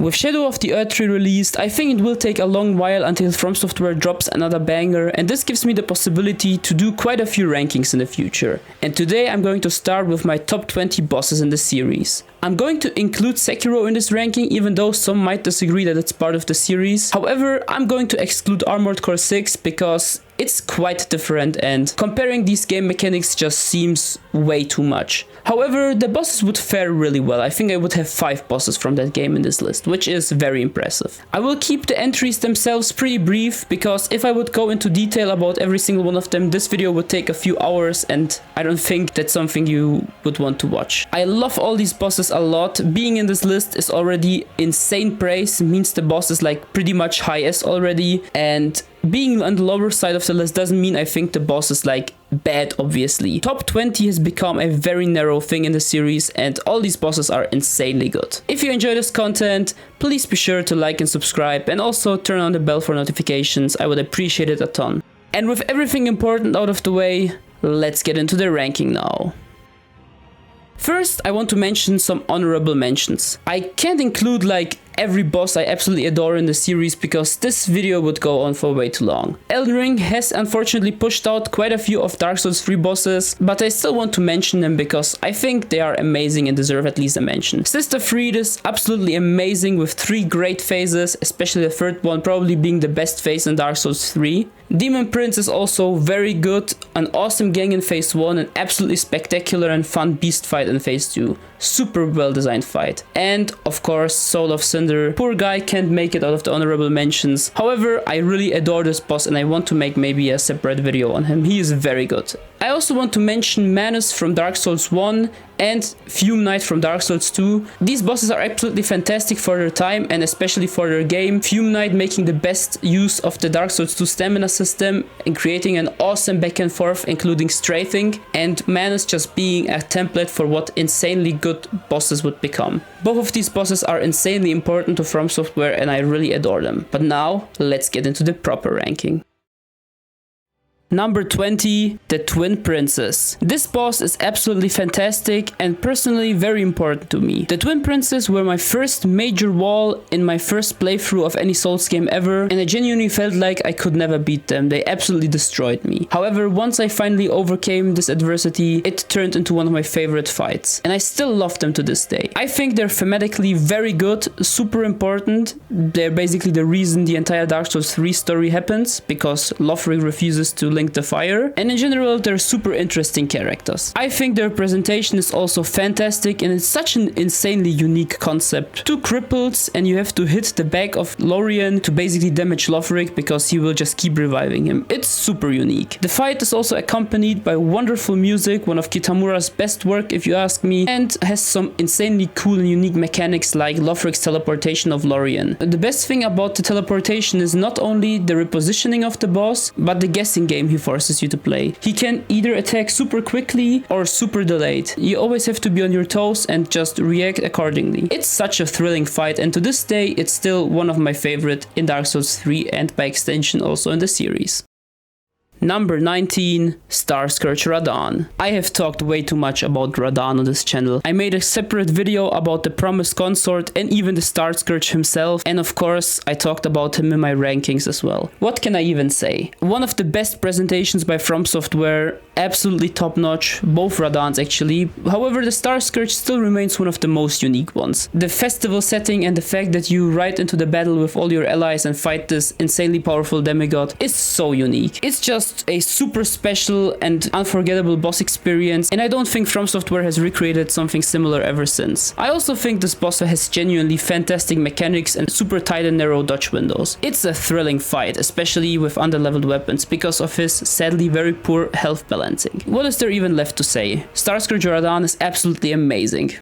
With Shadow of the Erdtree released, I think it will take a long while until From Software drops another banger, and this gives me the possibility to do quite a few rankings in the future. And today I'm going to start with my top 20 bosses in the series. I'm going to include Sekiro in this ranking, even though some might disagree that it's part of the series. However, I'm going to exclude Armored Core 6 because it's quite different and comparing these game mechanics just seems way too much. However, the bosses would fare really well. I think I would have 5 bosses from that game in this list, which is very impressive. I will keep the entries themselves pretty brief because if I would go into detail about every single one of them, this video would take a few hours and I don't think that's something you would want to watch. I love all these bosses a lot. Being in this list is already insane praise, means the boss is like pretty much high S already, and being on the lower side of the list doesn't mean I think the boss is like bad, obviously. Top 20 has become a very narrow thing in the series and all these bosses are insanely good. If you enjoy this content, please be sure to like and subscribe and also turn on the bell for notifications. I would appreciate it a ton. And with everything important out of the way, let's get into the ranking now. First, I want to mention some honorable mentions. I can't include like every boss I absolutely adore in the series because this video would go on for way too long. Elden Ring has unfortunately pushed out quite a few of Dark Souls 3 bosses, but I still want to mention them because I think they are amazing and deserve at least a mention. Sister Fried is absolutely amazing with 3 great phases, especially the third one probably being the best phase in Dark Souls 3. Demon Prince is also very good, an awesome gang in phase 1, an absolutely spectacular and fun beast fight in phase 2. Super well designed fight. And of course Soul of Cinder. Poor guy can't make it out of the honorable mentions. However, I really adore this boss and I want to make maybe a separate video on him. He is very good. I also want to mention Manus from Dark Souls 1 and Fume Knight from Dark Souls 2. These bosses are absolutely fantastic for their time and especially for their game. Fume Knight making the best use of the Dark Souls 2 stamina system and creating an awesome back and forth including strafing, and Manus just being a template for what insanely good bosses would become. Both of these bosses are insanely important to From Software and I really adore them. But now, let's get into the proper ranking. Number 20, the Twin Princes. This boss is absolutely fantastic and personally very important to me. The Twin Princes were my first major wall in my first playthrough of any Souls game ever, and I genuinely felt like I could never beat them. They absolutely destroyed me. However, once I finally overcame this adversity, it turned into one of my favorite fights, and I still love them to this day. I think they're thematically very good, super important. They're basically the reason the entire Dark Souls 3 story happens, because Lothric refuses to the fire, and in general they're super interesting characters. I think their presentation is also fantastic and it's such an insanely unique concept. 2 cripples and you have to hit the back of Lorien to basically damage Lothric because he will just keep reviving him. It's super unique. The fight is also accompanied by wonderful music, one of Kitamura's best work if you ask me, and has some insanely cool and unique mechanics like Lothric's teleportation of Lorien. The best thing about the teleportation is not only the repositioning of the boss, but the guessing game he forces you to play. He can either attack super quickly or super delayed. You always have to be on your toes and just react accordingly. It's such a thrilling fight and to this day it's still one of my favorite in Dark Souls 3 and by extension also in the series. Number 19, Starscourge Radahn. I have talked way too much about Radahn on this channel. I made a separate video about the Promised Consort and even the Starscourge himself, and of course I talked about him in my rankings as well. What can I even say? One of the best presentations by From Software, absolutely top notch, both Radahns actually. However, the Starscourge still remains one of the most unique ones. The festival setting and the fact that you ride into the battle with all your allies and fight this insanely powerful demigod is so unique. It's just a super special and unforgettable boss experience, and I don't think From Software has recreated something similar ever since. I also think this boss has genuinely fantastic mechanics and super tight and narrow dodge windows. It's a thrilling fight, especially with underleveled weapons because of his sadly very poor health balancing. What is there even left to say? Starscourge Radahn is absolutely amazing.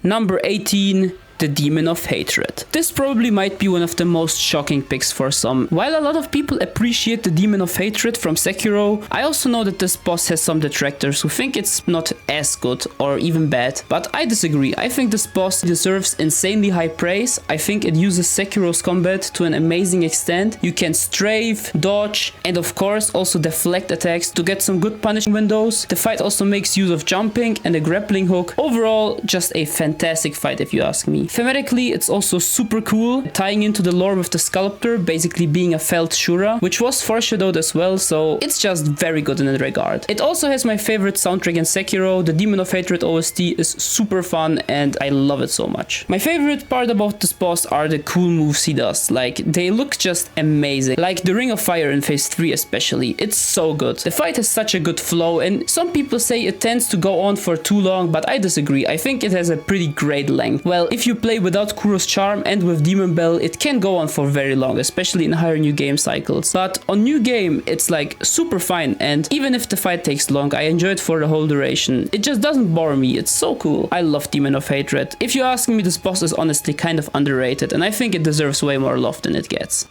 Number 18, the Demon of Hatred. This probably might be one of the most shocking picks for some. While a lot of people appreciate the Demon of Hatred from Sekiro, I also know that this boss has some detractors who think it's not as good or even bad, but I disagree. I think this boss deserves insanely high praise. I think it uses Sekiro's combat to an amazing extent. You can strafe, dodge, and of course also deflect attacks to get some good punish windows. The fight also makes use of jumping and a grappling hook. Overall, just a fantastic fight if you ask me. Thematically, it's also super cool, tying into the lore with the sculptor basically being a felt Shura, which was foreshadowed as well, so it's just very good in that regard. It also has my favorite soundtrack in Sekiro. The Demon of Hatred OST is super fun and I love it so much. My favorite part about this boss are the cool moves he does. Like, they look just amazing. Like the Ring of Fire in phase 3 especially. It's so good. The fight has such a good flow, and some people say it tends to go on for too long, but I disagree. I think it has a pretty great length. Well, if you play without Kuro's charm and with Demon Bell, it can go on for very long, especially in higher new game cycles. But on new game, it's like super fine, and even if the fight takes long, I enjoy it for the whole duration. It just doesn't bore me. It's so cool. I love Demon of Hatred. If you ask me, this boss is honestly kind of underrated, and I think it deserves way more love than it gets.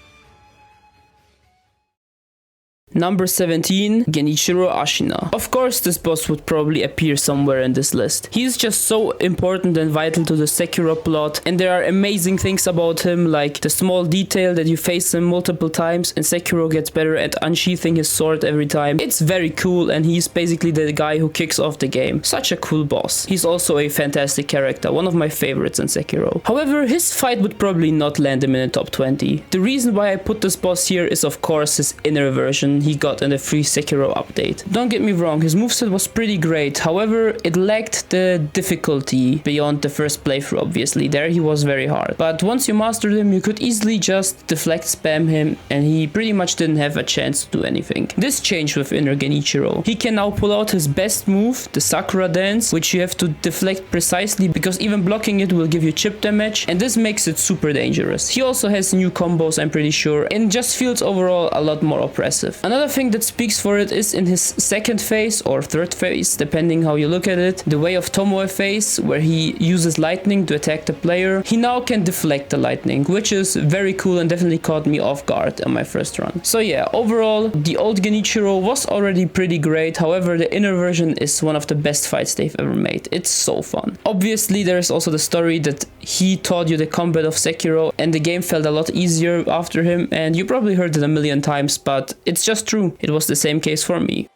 Number 17, Genichiro Ashina. Of course, this boss would probably appear somewhere in this list. He's just so important and vital to the Sekiro plot, and there are amazing things about him, like the small detail that you face him multiple times and Sekiro gets better at unsheathing his sword every time. It's very cool, and he's basically the guy who kicks off the game. Such a cool boss. He's also a fantastic character, one of my favorites in Sekiro. However, his fight would probably not land him in the top 20. The reason why I put this boss here is of course his inner version he got in the free Sekiro update. Don't get me wrong, his moveset was pretty great, however it lacked the difficulty beyond the first playthrough obviously. There he was very hard. But once you mastered him, you could easily just deflect spam him and he pretty much didn't have a chance to do anything. This changed with Inner Genichiro. He can now pull out his best move, the Sakura Dance, which you have to deflect precisely because even blocking it will give you chip damage, and this makes it super dangerous. He also has new combos, I'm pretty sure, and just feels overall a lot more oppressive. Another thing that speaks for it is in his second phase or third phase, depending how you look at it, the Way of Tomoe phase, where he uses lightning to attack the player. He now can deflect the lightning, which is very cool and definitely caught me off guard on my first run. So yeah, overall, the old Genichiro was already pretty great, however the inner version is one of the best fights they've ever made. It's so fun. Obviously there is also the story that he taught you the combat of Sekiro and the game felt a lot easier after him, and you probably heard it a million times, but it's just true. It was the same case for me.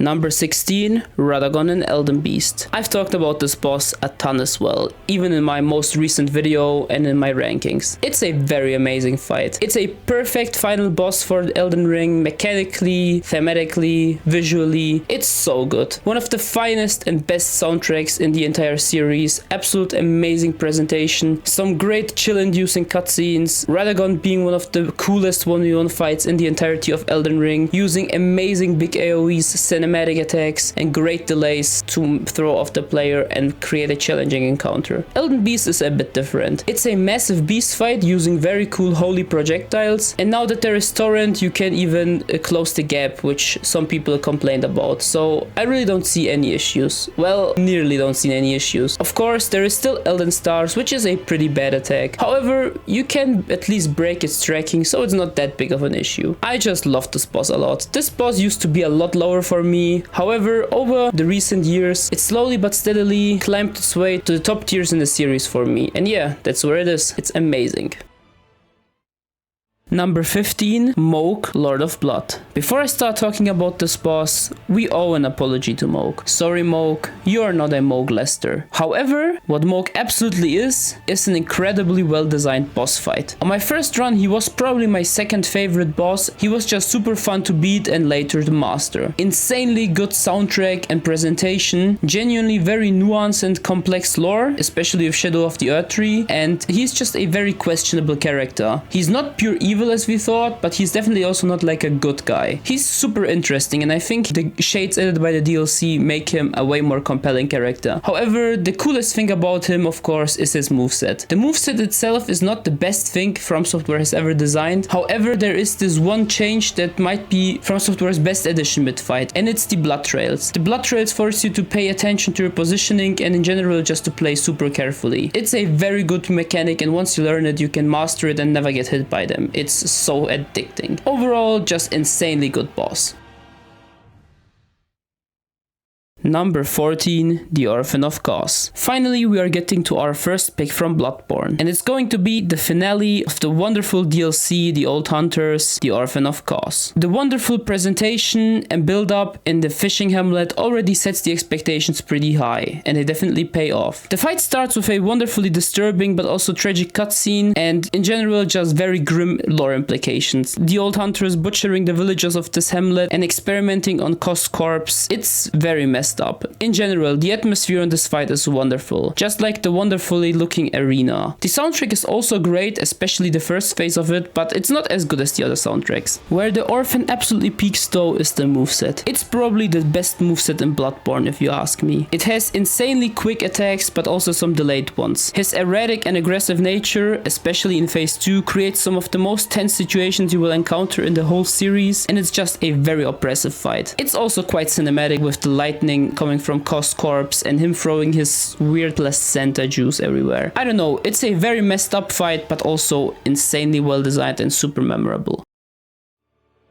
Number 16, Radagon and Elden Beast. I've talked about this boss a ton as well, even in my most recent video and in my rankings. It's a very amazing fight. It's a perfect final boss for Elden Ring, mechanically, thematically, visually. It's so good. One of the finest and best soundtracks in the entire series, absolute amazing presentation, some great chill-inducing cutscenes, Radagon being one of the coolest 1v1 fights in the entirety of Elden Ring, using amazing big AoEs, cinematic attacks, and great delays to throw off the player and create a challenging encounter. Elden Beast is a bit different. It's a massive beast fight using very cool holy projectiles, and now that there is torrent, you can even close the gap, which some people complained about, so I really don't see any issues. Well, nearly don't see any issues. Of course, there is still Elden Stars, which is a pretty bad attack. However, you can at least break its tracking, so it's not that big of an issue. I just love this boss a lot. This boss used to be a lot lower for me. However, over the recent years, it slowly but steadily climbed its way to the top tiers in the series for me. And yeah, that's where it is. It's amazing. Number 15, Mohg, Lord of Blood. Before I start talking about this boss, we owe an apology to Mohg. Sorry Mohg, you are not a Mohg Lester. However, what Mohg absolutely is an incredibly well designed boss fight. On my first run, he was probably my second favorite boss. He was just super fun to beat and later to master. Insanely good soundtrack and presentation, genuinely very nuanced and complex lore, especially with Shadow of the Erdtree, and he's just a very questionable character. He's not pure evil as we thought, but he's definitely also not like a good guy. He's super interesting, and I think the shades added by the DLC make him a way more compelling character. However, the coolest thing about him, of course, is his moveset. The moveset itself is not the best thing From Software has ever designed. However, there is this one change that might be From Software's best addition mid-fight, and it's the blood trails. The blood trails force you to pay attention to your positioning and in general just to play super carefully. It's a very good mechanic, and once you learn it, you can master it and never get hit by them. It's so addicting. Overall, just insanely good boss. Number 14, The Orphan of Kos. Finally, we are getting to our first pick from Bloodborne, and it's going to be the finale of the wonderful DLC, The Old Hunters, The Orphan of Kos. The wonderful presentation and build-up in the fishing hamlet already sets the expectations pretty high, and they definitely pay off. The fight starts with a wonderfully disturbing but also tragic cutscene, and in general just very grim lore implications. The Old Hunters butchering the villagers of this hamlet and experimenting on Kos' corpse, it's very messed up. In general, the atmosphere in this fight is wonderful, just like the wonderfully looking arena. The soundtrack is also great, especially the first phase of it, but it's not as good as the other soundtracks. Where the Orphan absolutely peaks though is the moveset. It's probably the best moveset in Bloodborne if you ask me. It has insanely quick attacks but also some delayed ones. His erratic and aggressive nature, especially in phase 2, creates some of the most tense situations you will encounter in the whole series, and it's just a very oppressive fight. It's also quite cinematic with the lightning coming from Kos' corpse and him throwing his weird placenta juice everywhere. I don't know, it's a very messed up fight but also insanely well designed and super memorable.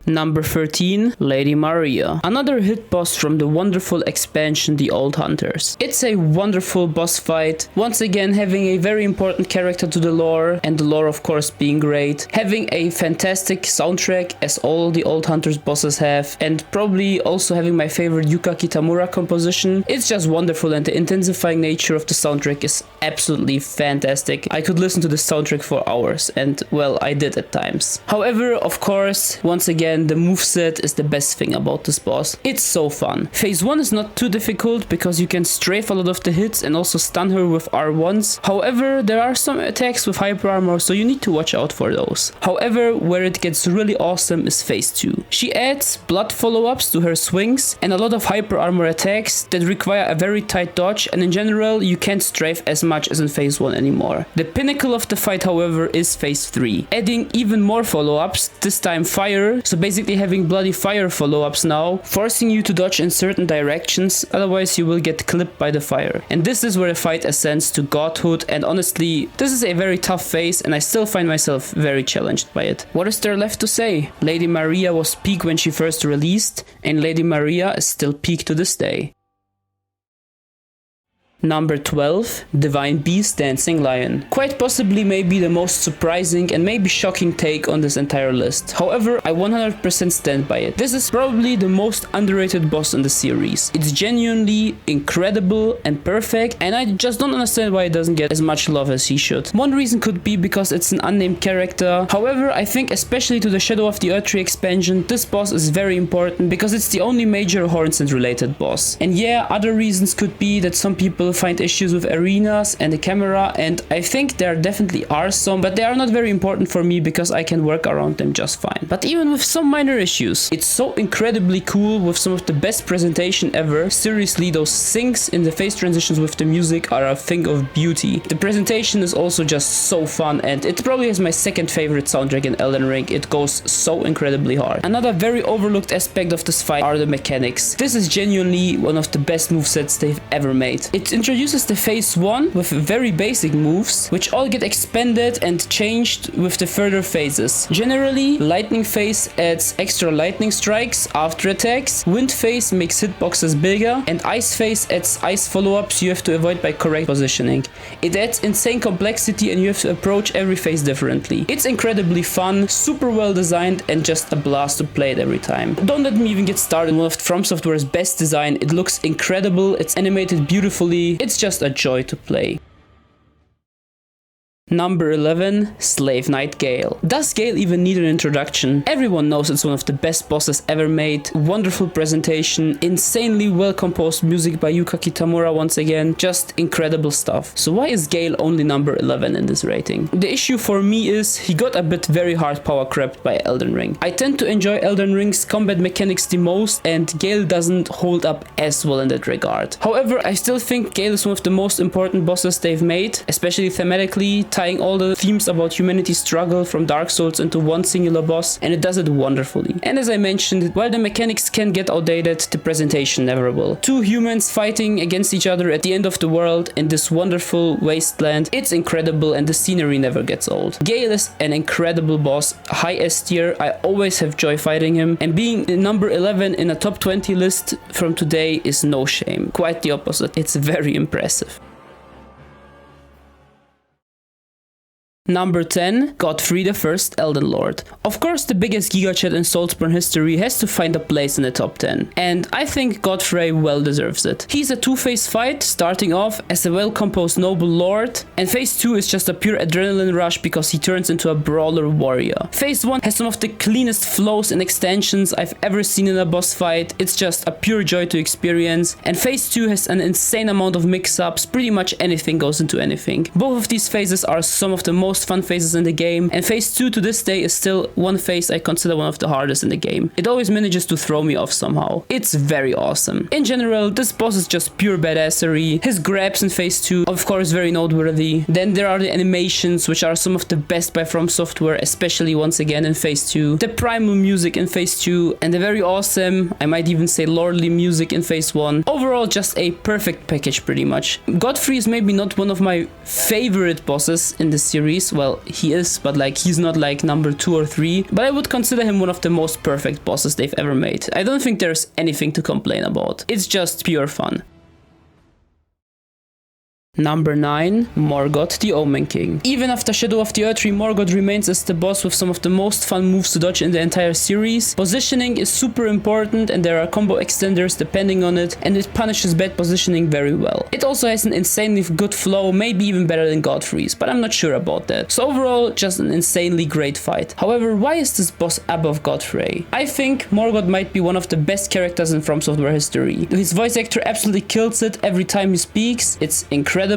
Number 13, Lady Maria. Another hit boss from the wonderful expansion The Old Hunters. It's a wonderful boss fight, once again having a very important character to the lore, and the lore of course being great, having a fantastic soundtrack as all the Old Hunters bosses have, and probably also having my favorite Yuka Kitamura composition. It's just wonderful, and the intensifying nature of the soundtrack is absolutely fantastic. I could listen to the soundtrack for hours, and well, I did at times. However, of course, once again, the moveset is the best thing about this boss. It's so fun. Phase 1 is not too difficult because you can strafe a lot of the hits and also stun her with R1s. However, there are some attacks with hyper armor, so you need to watch out for those. However, where it gets really awesome is phase 2. She adds blood follow-ups to her swings and a lot of hyper armor attacks that require a very tight dodge, and in general you can't strafe as much as in phase 1 anymore. The pinnacle of the fight, however, is phase 3, adding even more follow-ups, this time fire, so basically having bloody fire follow-ups now, forcing you to dodge in certain directions, otherwise you will get clipped by the fire. And this is where the fight ascends to godhood, and honestly, this is a very tough phase and I still find myself very challenged by it. What is there left to say? Lady Maria was peak when she first released, and Lady Maria is still peak to this day. Number 12, Divine Beast Dancing Lion. Quite possibly maybe the most surprising and maybe shocking take on this entire list. However, I 100% stand by it. This is probably the most underrated boss in the series. It's genuinely incredible and perfect, and I just don't understand why it doesn't get as much love as he should. One reason could be because it's an unnamed character. However, I think especially to the Shadow of the Erdtree expansion, this boss is very important because it's the only major Hornsent related boss. And yeah, other reasons could be that some people find issues with arenas and the camera, and I think there definitely are some, but they are not very important for me because I can work around them just fine. But even with some minor issues, it's so incredibly cool with some of the best presentation ever. Seriously, those syncs in the phase transitions with the music are a thing of beauty. The presentation is also just so fun, and it probably is my second favorite soundtrack in Elden Ring. It goes so incredibly hard. Another very overlooked aspect of this fight are the mechanics. This is genuinely one of the best movesets they've ever made. It introduces the phase 1 with very basic moves, which all get expanded and changed with the further phases. Generally, lightning phase adds extra lightning strikes after attacks, wind phase makes hitboxes bigger, and ice phase adds ice follow-ups you have to avoid by correct positioning. It adds insane complexity and you have to approach every phase differently. It's incredibly fun, super well designed, and just a blast to play it every time. Don't let me even get started on one of From Software's best design. It looks incredible, it's animated beautifully, it's just a joy to play. Number 11, Slave Knight Gale. Does Gale even need an introduction? Everyone knows it's one of the best bosses ever made. Wonderful presentation, insanely well composed music by Yuka Kitamura once again, just incredible stuff. So why is Gale only number 11 in this rating? The issue for me is he got a bit very hard power crept by Elden Ring. I tend to enjoy Elden Ring's combat mechanics the most, and Gale doesn't hold up as well in that regard. However, I still think Gale is one of the most important bosses they've made, especially thematically, tying all the themes about humanity's struggle from Dark Souls into one singular boss, and it does it wonderfully. And as I mentioned, while the mechanics can get outdated, the presentation never will. Two humans fighting against each other at the end of the world in this wonderful wasteland, it's incredible, and the scenery never gets old. Gale is an incredible boss, high S tier, I always have joy fighting him, and being number 11 in a top 20 list from today is no shame. Quite the opposite, it's very impressive. Number 10, Godfrey the First Elden Lord. Of course, the biggest gigachat in Soulsborne history has to find a place in the top 10, and I think Godfrey well deserves it. He's a two-phase fight, starting off as a well-composed noble lord, and phase 2 is just a pure adrenaline rush because he turns into a brawler warrior. Phase 1 has some of the cleanest flows and extensions I've ever seen in a boss fight, it's just a pure joy to experience, and phase 2 has an insane amount of mix-ups, pretty much anything goes into anything. Both of these phases are some of the most fun phases in the game, and phase 2 to this day is still one phase I consider one of the hardest in the game. It always manages to throw me off somehow. It's very awesome. In general, this boss is just pure badassery. His grabs in phase 2, of course, very noteworthy. Then there are the animations, which are some of the best by From Software, especially once again in phase 2. The primal music in phase 2, and the very awesome, I might even say lordly music in phase 1. Overall, just a perfect package pretty much. Godfrey is maybe not one of my favorite bosses in the series. Well, he is, but like he's not like number 2 or 3, but I would consider him one of the most perfect bosses they've ever made. I don't think there's anything to complain about. It's just pure fun. Number 9, Morgoth the Omen King. Even after Shadow of the Erdtree, Morgoth remains as the boss with some of the most fun moves to dodge in the entire series. Positioning is super important and there are combo extenders depending on it, and it punishes bad positioning very well. It also has an insanely good flow, maybe even better than Godfrey's, but I'm not sure about that. So overall, just an insanely great fight. However, why is this boss above Godfrey? I think Morgoth might be one of the best characters in From Software history. His voice actor absolutely kills it every time he speaks. It's incredible.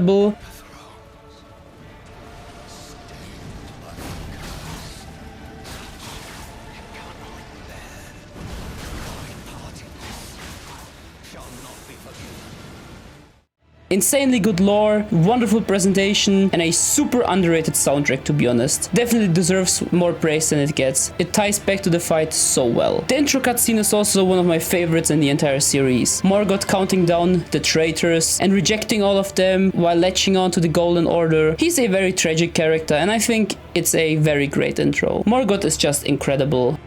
Insanely good lore, wonderful presentation, and a super underrated soundtrack, to be honest. Definitely deserves more praise than it gets. It ties back to the fight so well. The intro cutscene is also one of my favorites in the entire series. Morgoth counting down the traitors and rejecting all of them while latching on to the Golden Order. He's a very tragic character, and I think it's a very great intro. Morgoth is just incredible.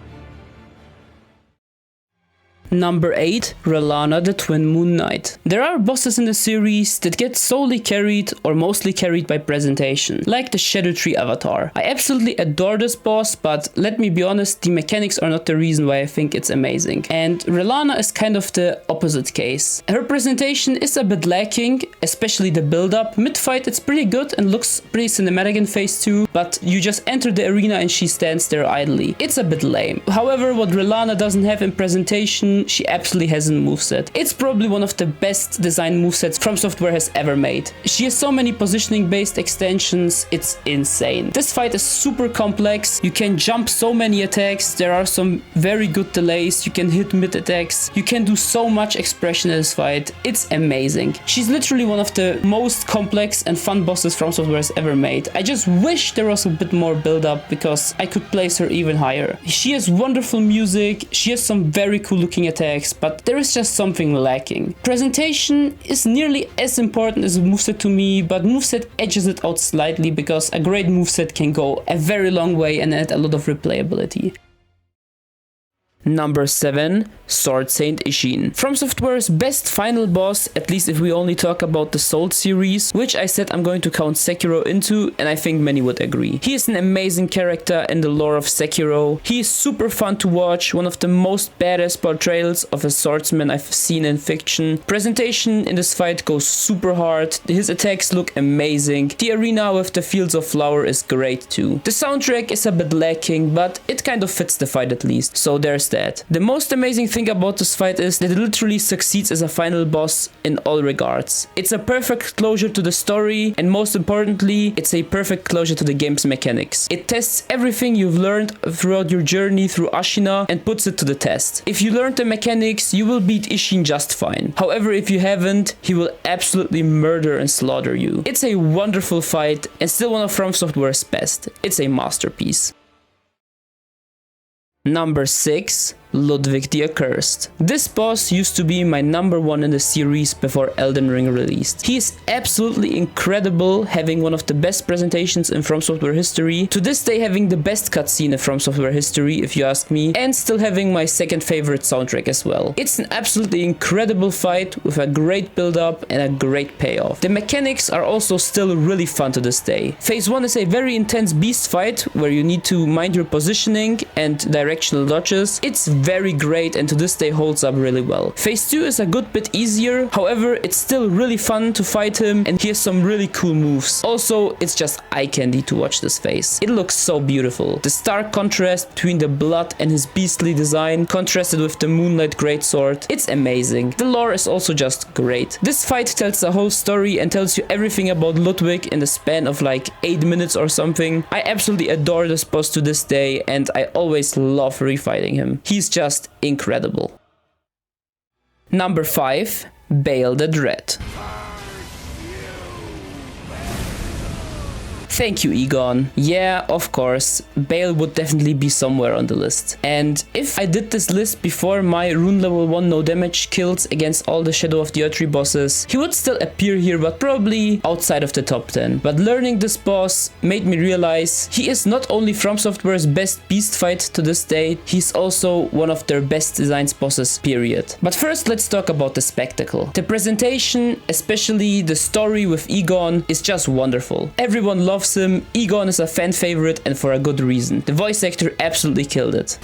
Number 8, Relana the Twin Moon Knight. There are bosses in the series that get solely carried or mostly carried by presentation, like the Erdtree avatar. I absolutely adore this boss, but let me be honest, the mechanics are not the reason why I think it's amazing. And Relana is kind of the opposite case. Her presentation is a bit lacking, especially the build-up. Mid-fight it's pretty good and looks pretty cinematic in phase 2, but you just enter the arena and she stands there idly. It's a bit lame. However, what Relana doesn't have in presentation, she absolutely has in moveset. It's probably one of the best designed movesets From Software has ever made. She has so many positioning based extensions, it's insane. This fight is super complex, you can jump so many attacks, there are some very good delays, you can hit mid attacks, you can do so much expression in this fight, it's amazing. She's literally one of the most complex and fun bosses From Software has ever made. I just wish there was a bit more build up because I could place her even higher. She has wonderful music, she has some very cool looking attacks, but there is just something lacking. Presentation is nearly as important as a moveset to me, but moveset edges it out slightly because a great moveset can go a very long way and add a lot of replayability. Number 7, Sword Saint Ishin. From Software's best final boss, at least if we only talk about the Souls series, which I said I'm going to count Sekiro into, and I think many would agree. He is an amazing character in the lore of Sekiro. He is super fun to watch, one of the most badass portrayals of a swordsman I've seen in fiction. Presentation in this fight goes super hard, his attacks look amazing. The arena with the Fields of Flower is great too. The soundtrack is a bit lacking, but it kind of fits the fight at least, so there's that. The most amazing thing about this fight is that it literally succeeds as a final boss in all regards. It's a perfect closure to the story, and most importantly, it's a perfect closure to the game's mechanics. It tests everything you've learned throughout your journey through Ashina and puts it to the test. If you learned the mechanics, you will beat Ishin just fine. However, if you haven't, he will absolutely murder and slaughter you. It's a wonderful fight and still one of From Software's best. It's a masterpiece. Number 6. Ludwig the Accursed. This boss used to be my number 1 in the series before Elden Ring released. He is absolutely incredible, having one of the best presentations in From Software history, to this day having the best cutscene in From Software history if you ask me, and still having my second favorite soundtrack as well. It's an absolutely incredible fight with a great build up and a great payoff. The mechanics are also still really fun to this day. Phase 1 is a very intense beast fight where you need to mind your positioning and directional dodges. It's very great and to this day holds up really well. Phase 2 is a good bit easier, however it's still really fun to fight him and he has some really cool moves. Also, it's just eye candy to watch this phase. It looks so beautiful. The stark contrast between the blood and his beastly design contrasted with the moonlight greatsword. It's amazing. The lore is also just great. This fight tells the whole story and tells you everything about Ludwig in the span of like 8 minutes or something. I absolutely adore this boss to this day and I always love refighting him. He's just incredible. Number 5. Bale the Dread. Thank you, Egon. Yeah, of course, Bale would definitely be somewhere on the list. And if I did this list before my rune level 1 no damage kills against all the Shadow of the Erdtree bosses, he would still appear here, but probably outside of the top 10. But learning this boss made me realize he is not only From Software's best beast fight to this day, he's also one of their best designed bosses, period. But first, let's talk about the spectacle. The presentation, especially the story with Egon, is just wonderful. Everyone loves him. Egon is a fan favorite and for a good reason. The voice actor absolutely killed it.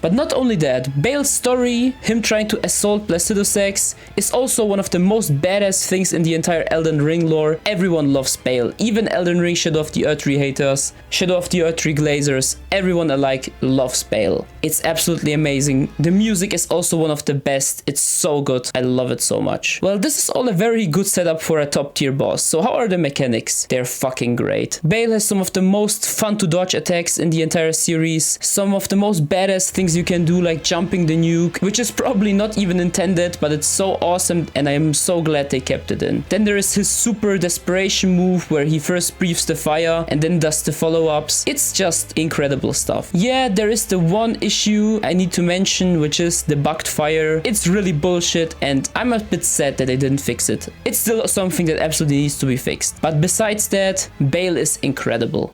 But not only that, Bale's story, him trying to assault Placidusax, is also one of the most badass things in the entire Elden Ring lore. Everyone loves Bale, even Elden Ring Shadow of the Erdtree haters, Shadow of the Erdtree glazers, everyone alike loves Bale. It's absolutely amazing. The music is also one of the best, it's so good, I love it so much. Well, this is all a very good setup for a top tier boss, so how are the mechanics? They're fucking great. Bale has some of the most fun to dodge attacks in the entire series, some of the most badass things you can do, like jumping the nuke, which is probably not even intended, but it's so awesome and I am so glad they kept it in. Then there is his super desperation move where he first breathes the fire and then does the follow-ups. It's just incredible stuff. Yeah, there is the one issue I need to mention, which is the bugged fire. It's really bullshit and I'm a bit sad that they didn't fix it. It's still something that absolutely needs to be fixed. But besides that, Bale is incredible.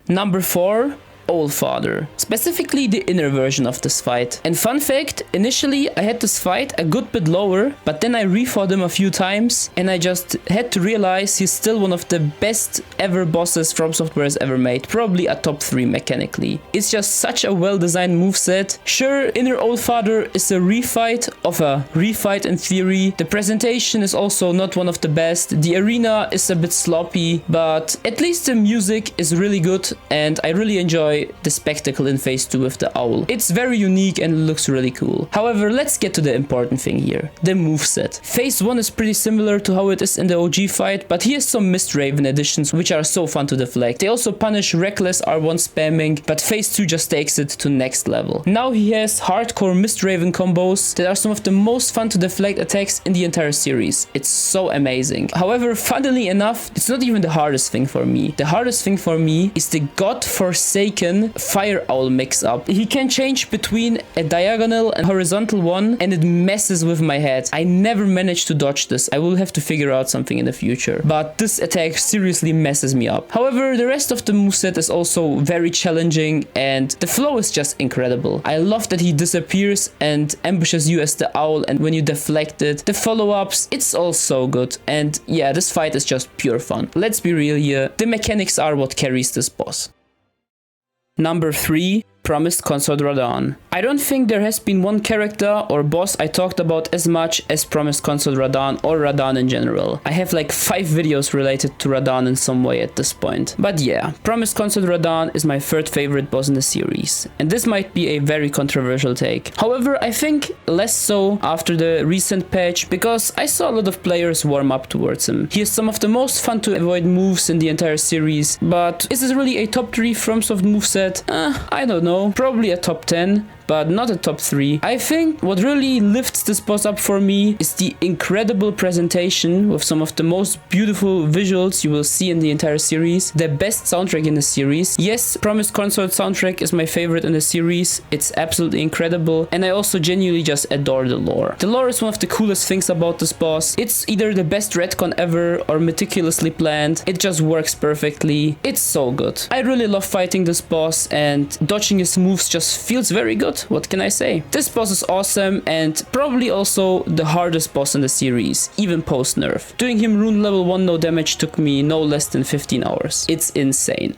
Number 4. Allfather, specifically the inner version of this fight. And fun fact, initially I had this fight a good bit lower, but then I refought him a few times and I just had to realize he's still one of the best ever bosses From Software has ever made, probably a top 3 mechanically. It's just such a well designed moveset. Sure, inner Allfather is a refight of a refight in theory. The presentation is also not one of the best. The arena is a bit sloppy, but at least the music is really good and I really enjoy the spectacle in phase 2 with the owl. It's very unique and looks really cool. However, let's get to the important thing here, the moveset. Phase 1 is pretty similar to how it is in the OG fight, but here's some Mistraven additions which are so fun to deflect. They also punish reckless R1 spamming, but phase 2 just takes it to next level. Now he has hardcore Mistraven combos that are some of the most fun to deflect attacks in the entire series. It's so amazing. However, funnily enough, it's not even the hardest thing for me. The hardest thing for me is the godforsaken Fire Owl mix-up. He can change between a diagonal and horizontal one and it messes with my head. I never managed to dodge this. I will have to figure out something in the future. But this attack seriously messes me up. However, the rest of the moveset is also very challenging and the flow is just incredible. I love that he disappears and ambushes you as the owl, and when you deflect it, the follow-ups, it's all so good. And yeah, this fight is just pure fun. Let's be real here. The mechanics are what carries this boss. Number 3. Promised Consort Radahn. I don't think there has been one character or boss I talked about as much as Promised Consort Radahn or Radahn in general. I have like 5 videos related to Radahn in some way at this point. But yeah, Promised Consort Radahn is my third favorite boss in the series, and this might be a very controversial take. However, I think less so after the recent patch, because I saw a lot of players warm up towards him. He has some of the most fun to avoid moves in the entire series, but is this really a top 3 FromSoft moveset? I don't know, probably a top 10. But not a top 3. I think what really lifts this boss up for me is the incredible presentation with some of the most beautiful visuals you will see in the entire series. The best soundtrack in the series. Yes, Promised Consort soundtrack is my favorite in the series. It's absolutely incredible, and I also genuinely just adore the lore. The lore is one of the coolest things about this boss. It's either the best retcon ever or meticulously planned. It just works perfectly. It's so good. I really love fighting this boss, and dodging his moves just feels very good. What can I say? This boss is awesome, and probably also the hardest boss in the series, even post nerf. Doing him rune level 1 no damage took me no less than 15 hours. It's insane.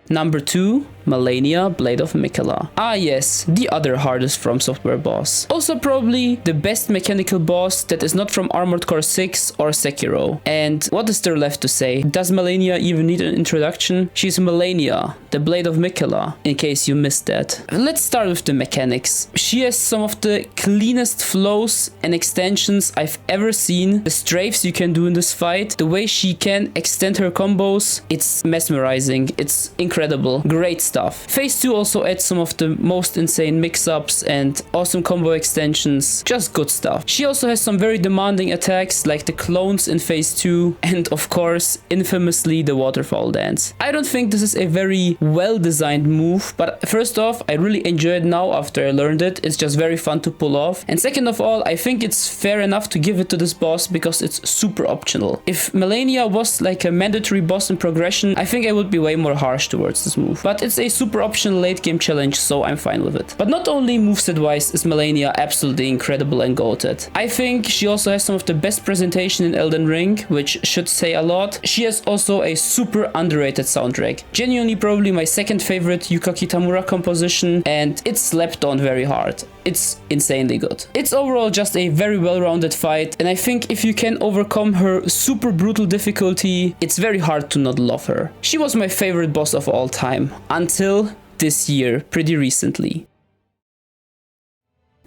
Number 2, Malenia, Blade of Miquella. Ah yes, the other hardest From Software boss. Also probably the best mechanical boss that is not from Armored Core 6 or Sekiro. And what is there left to say? Does Malenia even need an introduction? She's Malenia, the Blade of Miquella, in case you missed that. Let's start with the mechanics. She has some of the cleanest flows and extensions I've ever seen. The strafes you can do in this fight, the way she can extend her combos, it's mesmerizing, it's incredible, great stuff. Phase 2 also adds some of the most insane mix-ups and awesome combo extensions, just good stuff. She also has some very demanding attacks like the clones in Phase 2 and of course infamously the waterfall dance. I don't think this is a very well designed move, but first off, I really enjoy it now after I learned it. It's just very fun to pull off, and second of all, I think it's fair enough to give it to this boss because it's super optional. If Malenia was like a mandatory boss in progression, I think I would be way more harsh towards this move, but it's a super optional late game challenge, so I'm fine with it. But not only moveset wise is Malenia absolutely incredible and goated. I think she also has some of the best presentation in Elden Ring, which should say a lot. She has also a super underrated soundtrack. Genuinely probably my second favorite Yuka Kitamura composition, and it's slept on very hard. It's insanely good. It's overall just a very well-rounded fight, and I think if you can overcome her super brutal difficulty, it's very hard to not love her. She was my favorite boss of all time, until this year, pretty recently.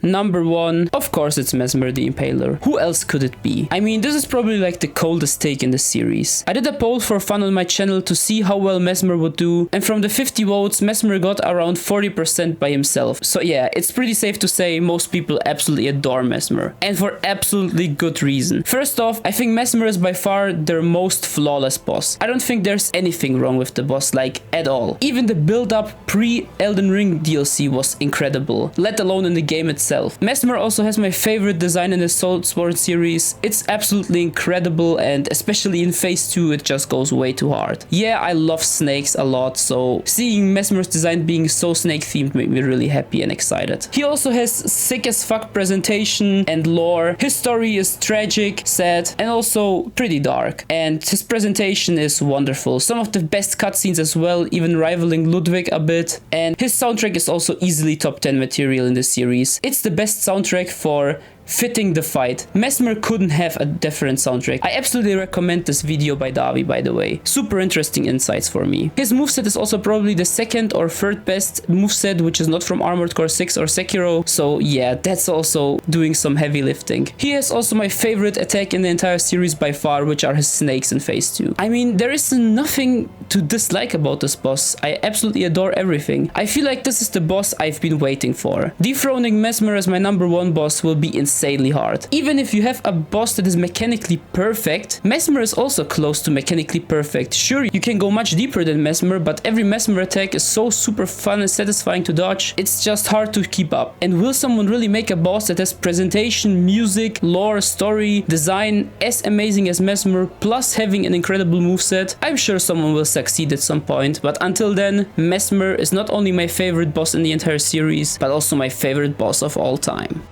Number 1, of course it's Messmer the Impaler. Who else could it be? I mean, this is probably like the coldest take in the series. I did a poll for fun on my channel to see how well Messmer would do, and from the 50 votes, Messmer got around 40% by himself. So yeah, it's pretty safe to say most people absolutely adore Messmer, and for absolutely good reason. First off, I think Messmer is by far their most flawless boss. I don't think there's anything wrong with the boss, like at all. Even the build-up pre-Elden Ring DLC was incredible, let alone in the game itself. Messmer also has my favorite design in the Soulsborne series. It's absolutely incredible, and especially in Phase 2 it just goes way too hard. Yeah, I love snakes a lot, so seeing Messmer's design being so snake themed made me really happy and excited. He also has sick as fuck presentation and lore. His story is tragic, sad, and also pretty dark, and his presentation is wonderful. Some of the best cutscenes as well, even rivaling Ludwig a bit, and his soundtrack is also easily top 10 material in the series. It's the best soundtrack for fitting the fight. Messmer couldn't have a different soundtrack. I absolutely recommend this video by Davi, by the way. Super interesting insights for me. His moveset is also probably the second or third best moveset, which is not from Armored Core 6 or Sekiro. So yeah, that's also doing some heavy lifting. He has also my favorite attack in the entire series by far, which are his snakes in Phase 2. I mean, there is nothing to dislike about this boss. I absolutely adore everything. I feel like this is the boss I've been waiting for. Dethroning Messmer as my number 1 boss will be insanely hard. Even if you have a boss that is mechanically perfect, Messmer is also close to mechanically perfect. Sure, you can go much deeper than Messmer, but every Messmer attack is so super fun and satisfying to dodge, it's just hard to keep up. And will someone really make a boss that has presentation, music, lore, story, design as amazing as Messmer, plus having an incredible moveset? I'm sure someone will succeed at some point, but until then, Messmer is not only my favorite boss in the entire series, but also my favorite boss of all time.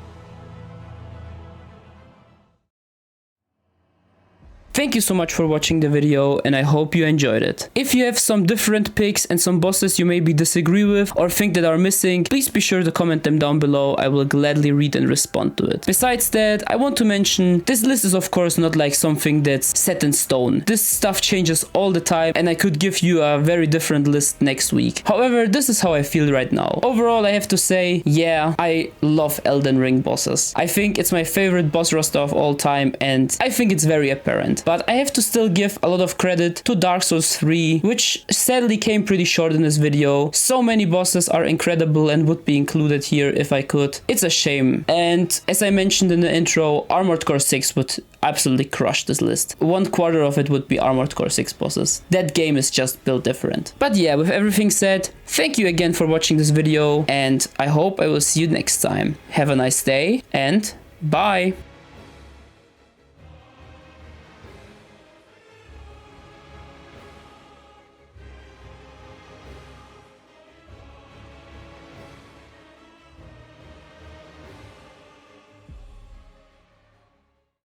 Thank you so much for watching the video, and I hope you enjoyed it. If you have some different picks and some bosses you maybe disagree with or think that are missing, please be sure to comment them down below. I will gladly read and respond to it. Besides that, I want to mention this list is of course not like something that's set in stone. This stuff changes all the time, and I could give you a very different list next week. However, this is how I feel right now. Overall, I have to say, yeah, I love Elden Ring bosses. I think it's my favorite boss roster of all time, and I think it's very apparent. But I have to still give a lot of credit to Dark Souls 3, which sadly came pretty short in this video. So many bosses are incredible and would be included here if I could. It's a shame. And as I mentioned in the intro, Armored Core 6 would absolutely crush this list. 1/4 of it would be Armored Core 6 bosses. That game is just built different. But yeah, with everything said, thank you again for watching this video, and I hope I will see you next time. Have a nice day, and bye!